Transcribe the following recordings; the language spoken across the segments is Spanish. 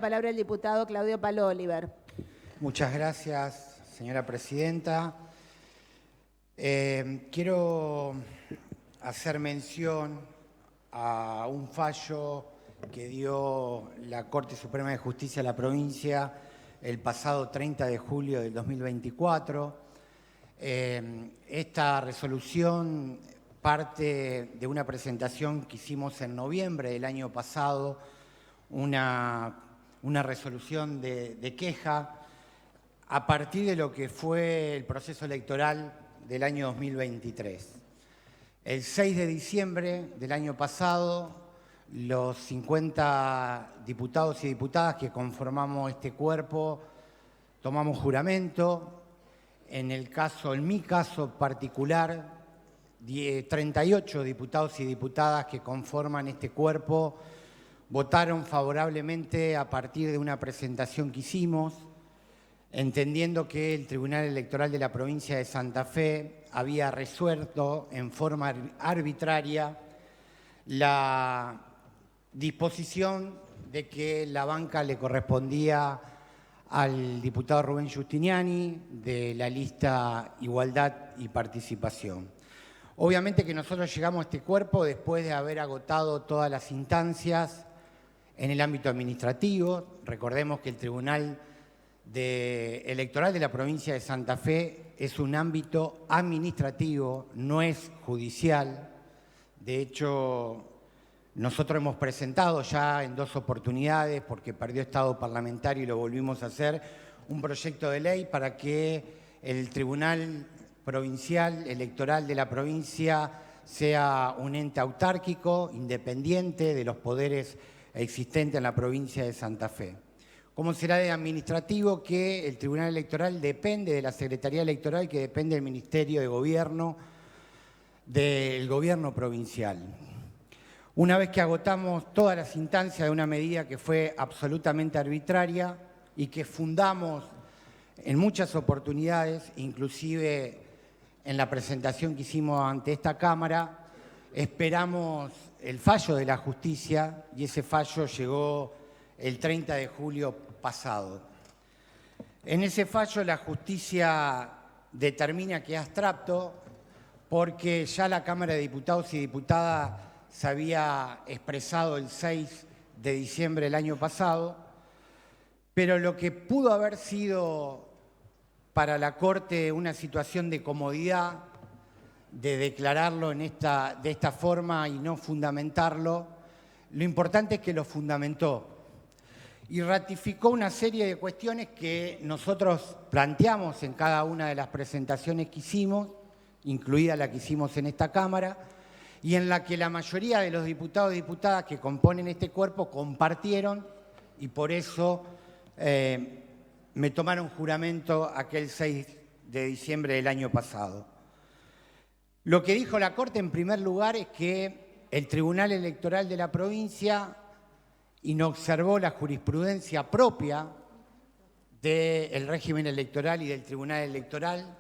Palabra el diputado Claudio Palo Oliver. Muchas gracias, señora presidenta. Quiero hacer mención a un fallo que dio la Corte Suprema de Justicia de la provincia el pasado 30 de julio del 2024. Esta resolución parte de una presentación que hicimos en noviembre del año pasado, una resolución de queja a partir de lo que fue el proceso electoral del año 2023. El 6 de diciembre del año pasado, los 50 diputados y diputadas que conformamos este cuerpo tomamos juramento. En mi caso particular, 38 diputados y diputadas que conforman este cuerpo votaron favorablemente a partir de una presentación que hicimos, entendiendo que el Tribunal Electoral de la provincia de Santa Fe había resuelto en forma arbitraria la disposición de que la banca le correspondía al diputado Rubén Giustiniani de la lista Igualdad y Participación. Obviamente que nosotros llegamos a este cuerpo después de haber agotado todas las instancias en el ámbito administrativo. Recordemos que el Tribunal Electoral de la provincia de Santa Fe es un ámbito administrativo, no es judicial. De hecho, nosotros hemos presentado ya en 2 oportunidades, porque perdió estado parlamentario y lo volvimos a hacer, un proyecto de ley para que el Tribunal Provincial Electoral de la provincia sea un ente autárquico, independiente de los poderes existentes en la provincia de Santa Fe. ¿Cómo será de administrativo que el Tribunal Electoral depende de la Secretaría Electoral, que depende del Ministerio de Gobierno, del Gobierno provincial? Una vez que agotamos todas las instancias de una medida que fue absolutamente arbitraria y que fundamos en muchas oportunidades, inclusive en la presentación que hicimos ante esta Cámara, esperamos el fallo de la justicia y ese fallo llegó el 30 de julio pasado. En ese fallo la justicia determina que es abstracto porque ya la Cámara de Diputados y Diputadas se había expresado el 6 de diciembre del año pasado, pero lo que pudo haber sido para la Corte una situación de comodidad, de declararlo de esta forma y no fundamentarlo, lo importante es que lo fundamentó y ratificó una serie de cuestiones que nosotros planteamos en cada una de las presentaciones que hicimos, incluida la que hicimos en esta Cámara, y en la que la mayoría de los diputados y diputadas que componen este cuerpo compartieron, y por eso me tomaron juramento aquel 6 de diciembre del año pasado. Lo que dijo la Corte, en primer lugar, es que el Tribunal Electoral de la provincia inobservó la jurisprudencia propia del régimen electoral y del Tribunal Electoral,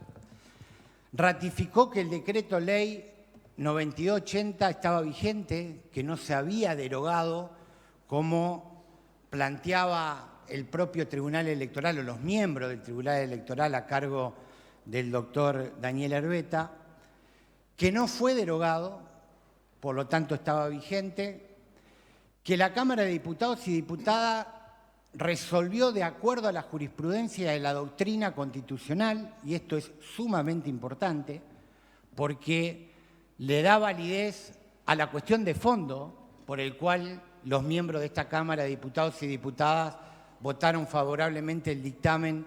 ratificó que el decreto ley 9280 estaba vigente, que no se había derogado como planteaba el propio Tribunal Electoral o los miembros del Tribunal Electoral a cargo del doctor Daniel Herbeta, que no fue derogado, por lo tanto estaba vigente, que la Cámara de Diputados y Diputadas resolvió de acuerdo a la jurisprudencia de la doctrina constitucional, y esto es sumamente importante, porque le da validez a la cuestión de fondo por el cual los miembros de esta Cámara de Diputados y Diputadas votaron favorablemente el dictamen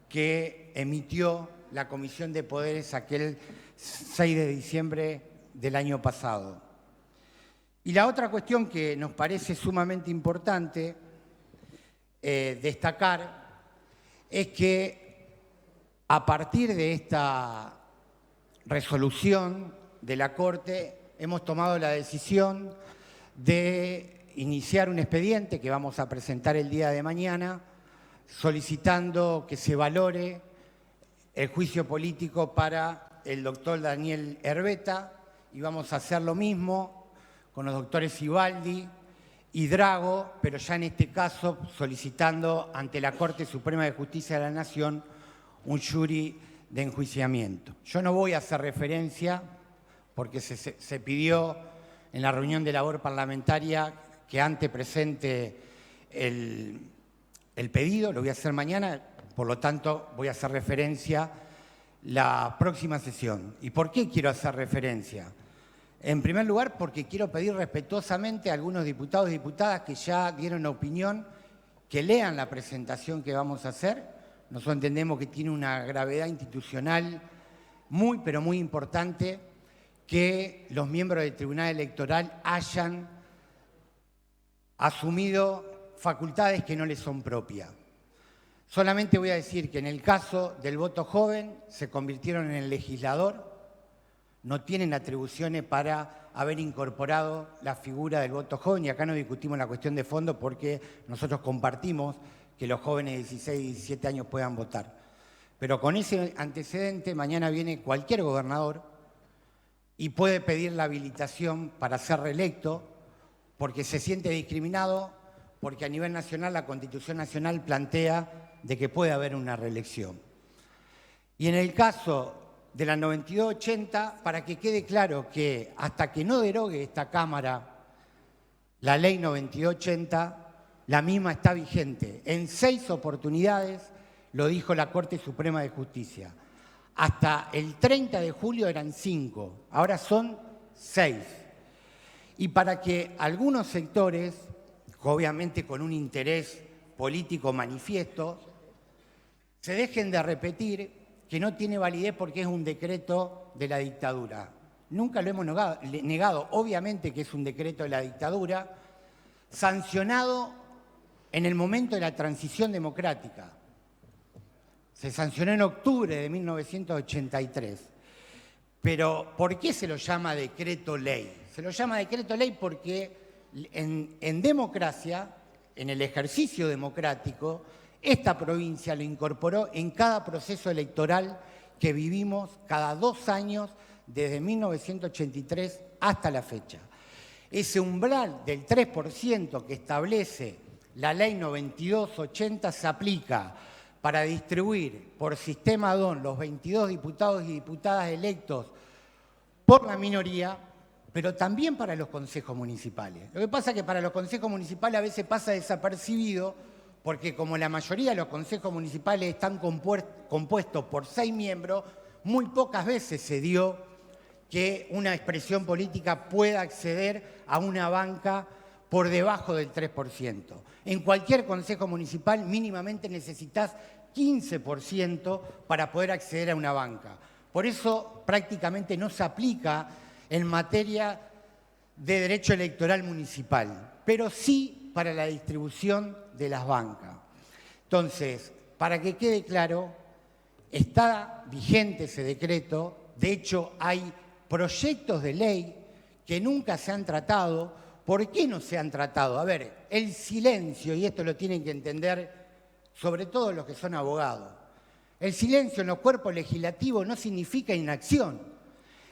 que emitió la Comisión de Poderes aquel 6 de diciembre del año pasado. Y la otra cuestión que nos parece sumamente importante destacar es que a partir de esta resolución de la Corte hemos tomado la decisión de iniciar un expediente que vamos a presentar el día de mañana solicitando que se valore el juicio político para el doctor Daniel Herbeta, y vamos a hacer lo mismo con los doctores Ibaldi y Drago, pero ya en este caso solicitando ante la Corte Suprema de Justicia de la Nación un jury de enjuiciamiento. Yo no voy a hacer referencia, porque se pidió en la reunión de labor parlamentaria que antes presente el pedido, lo voy a hacer mañana, por lo tanto voy a hacer referencia la próxima sesión. ¿Y por qué quiero hacer referencia? En primer lugar, porque quiero pedir respetuosamente a algunos diputados y diputadas que ya dieron opinión, que lean la presentación que vamos a hacer. Nosotros entendemos que tiene una gravedad institucional muy, pero muy importante que los miembros del Tribunal Electoral hayan asumido facultades que no les son propias. Solamente voy a decir que en el caso del voto joven se convirtieron en el legislador, no tienen atribuciones para haber incorporado la figura del voto joven, y acá no discutimos la cuestión de fondo porque nosotros compartimos que los jóvenes de 16 y 17 años puedan votar. Pero con ese antecedente, mañana viene cualquier gobernador y puede pedir la habilitación para ser reelecto porque se siente discriminado, porque a nivel nacional la Constitución Nacional plantea de que puede haber una reelección. Y en el caso de la 9280, para que quede claro que hasta que no derogue esta Cámara la ley 9280, la misma está vigente. En 6 oportunidades lo dijo la Corte Suprema de Justicia. Hasta el 30 de julio eran 5, ahora son 6. Y para que algunos sectores, obviamente con un interés político manifiesto, se dejen de repetir que no tiene validez porque es un decreto de la dictadura. Nunca lo hemos negado, obviamente que es un decreto de la dictadura, sancionado en el momento de la transición democrática. Se sancionó en octubre de 1983. Pero, ¿por qué se lo llama decreto ley? Se lo llama decreto ley porque en democracia, en el ejercicio democrático, esta provincia lo incorporó en cada proceso electoral que vivimos cada 2 años desde 1983 hasta la fecha. Ese umbral del 3% que establece la ley 9280 se aplica para distribuir por sistema DON los 22 diputados y diputadas electos por la minoría, pero también para los consejos municipales. Lo que pasa es que para los consejos municipales a veces pasa desapercibido porque como la mayoría de los consejos municipales están compuestos por 6 miembros, muy pocas veces se dio que una expresión política pueda acceder a una banca por debajo del 3%. En cualquier consejo municipal mínimamente necesitas 15% para poder acceder a una banca. Por eso prácticamente no se aplica en materia de derecho electoral municipal, pero sí para la distribución de las bancas. Entonces, para que quede claro, está vigente ese decreto. De hecho, hay proyectos de ley que nunca se han tratado. ¿Por qué no se han tratado? A ver, el silencio, y esto lo tienen que entender sobre todo los que son abogados, el silencio en los cuerpos legislativos no significa inacción.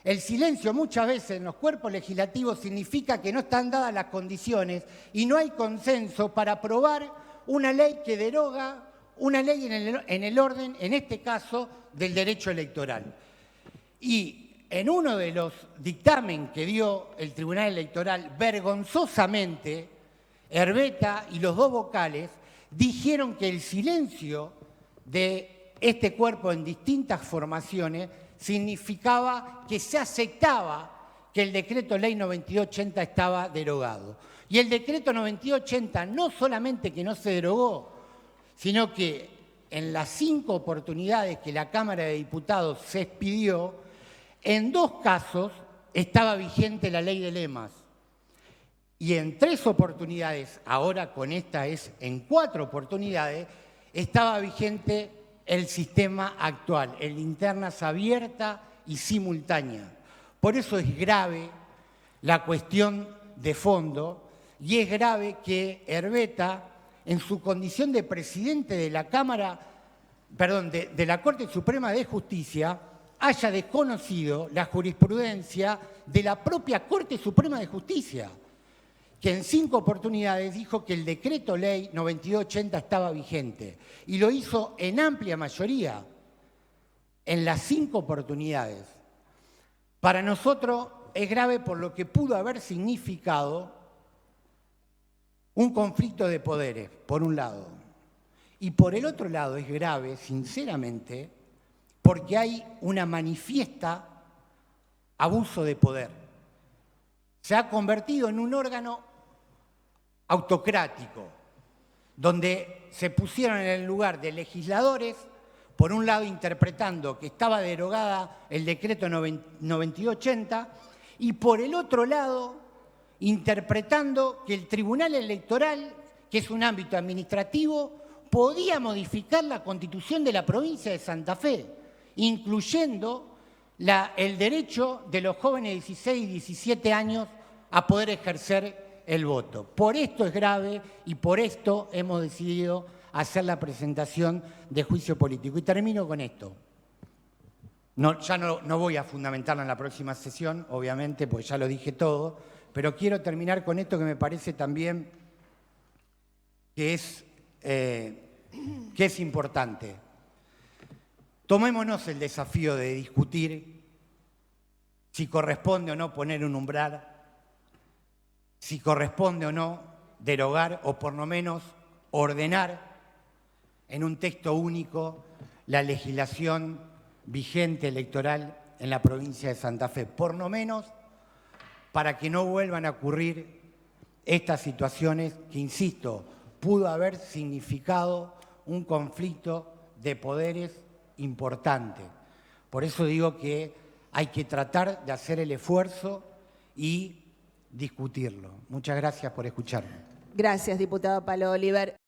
El silencio muchas veces en los cuerpos legislativos significa que no están dadas las condiciones y no hay consenso para aprobar una ley que deroga una ley en el orden, en este caso, del derecho electoral. Y en uno de los dictámenes que dio el Tribunal Electoral, vergonzosamente, Herbeta y los 2 vocales dijeron que el silencio de este cuerpo en distintas formaciones significaba que se aceptaba que el decreto ley 9280 estaba derogado. Y el decreto 9280 no solamente que no se derogó, sino que en las 5 oportunidades que la Cámara de Diputados se expidió, en 2 casos estaba vigente la ley de lemas. Y en 3 oportunidades, ahora con esta es en 4 oportunidades, estaba vigente el sistema actual, el de internas abierta y simultánea. Por eso es grave la cuestión de fondo y es grave que Herbeta, en su condición de presidente de la Cámara, de la Corte Suprema de Justicia, haya desconocido la jurisprudencia de la propia Corte Suprema de Justicia. que en 5 oportunidades dijo que el decreto ley 9280 estaba vigente y lo hizo en amplia mayoría en las 5 oportunidades. Para nosotros es grave por lo que pudo haber significado un conflicto de poderes, por un lado. Y por el otro lado es grave, sinceramente, porque hay una manifiesta abuso de poder. Se ha convertido en un órgano autocrático, donde se pusieron en el lugar de legisladores, por un lado interpretando que estaba derogada el decreto 9280 y por el otro lado interpretando que el Tribunal Electoral, que es un ámbito administrativo, podía modificar la Constitución de la provincia de Santa Fe, incluyendo el derecho de los jóvenes de 16 y 17 años a poder ejercer el voto. Por esto es grave y por esto hemos decidido hacer la presentación de juicio político. Y termino con esto. Ya no voy a fundamentarlo en la próxima sesión, obviamente, porque ya lo dije todo, pero quiero terminar con esto que me parece también que es importante. Tomémonos el desafío de discutir si corresponde o no poner un umbral, si corresponde o no derogar o por lo menos ordenar en un texto único la legislación vigente electoral en la provincia de Santa Fe, por lo menos para que no vuelvan a ocurrir estas situaciones que, insisto, pudo haber significado un conflicto de poderes importante. Por eso digo que hay que tratar de hacer el esfuerzo y discutirlo. Muchas gracias por escucharme. Gracias, diputado Palo Oliver.